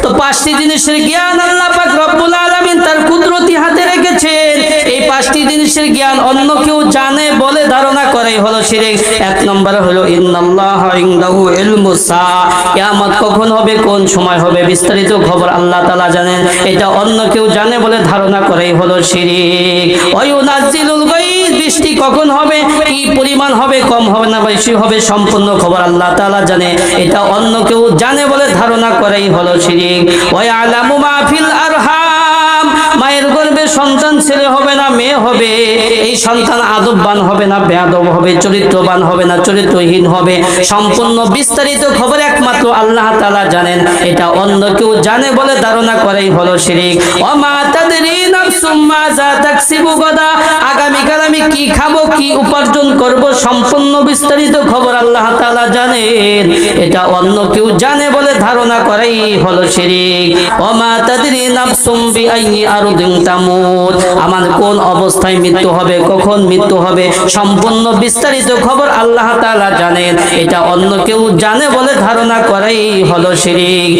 তো পাঁচটি জিনিসের জ্ঞান আল্লাহ পাক রব্বুল আলামিন তার কুদরতি হাতে রেখেছেন। এই পাঁচটি জিনিসের জ্ঞান অন্য কেউ জানে বলে ধারণা করে হলো শিরক। এক নম্বর হলো ইন্নাল্লাহা ইনদাহু ইলমুস সাআ, কিয়ামত কখন হবে, কোন সময় হবে, বিস্তারিত খবর আল্লাহ তাআলা জানেন। এটা অন্য কেউ জানে বলে ধারণা করেই হলো শিরক। ওয়া ইউনাজ্জিলুল গায়ব, বৃষ্টি কখন হবে, কি পরিমাণ হবে, কম হবে না বেশি হবে, সম্পূর্ণ খবর আল্লাহ তাআলা জানে। এটা অন্য কেউ জানে বলে ধারণা করেই হলো শিরক। ওয়া ইয়ালামু মা ফিল আরহাম, মায়ের গর্ভে সন্তান ছেলে হবে না মেয়ে হবে, এই সন্তান আদববান হবে না বেয়াদব হবে, চরিত্রবান হবে না চরিত্রহীন হবে, সম্পূর্ণ বিস্তারিত খবর একমাত্র আল্লাহ তাআলা জানেন। এটা অন্য কেউ জানে বলে ধারণা করেই হলো শিরক। ওয়া মা তাদরি নাফসুম মাযা তাকসিবু গাদা, আগামীকাল আমি কি খাবো, কি উপার্জন করব, সম্পূর্ণ বিস্তারিত খবর আল্লাহ তাআলা জানেন। এটা অন্য কেউ জানে বলে ধারণা করেই হলো শিরক। ওয়া মা তাদরি নাফসুম বিআইয়ি আরদিন তামুত, আমার কোন অবস্থায় মৃত্যু হবে, কখন মৃত্যু হবে, সম্পূর্ণ বিস্তারিত খবর আল্লাহ তাআলা জানেন। এটা অন্য কেউ জানে বলে ধারণা করেই হলো শিরক।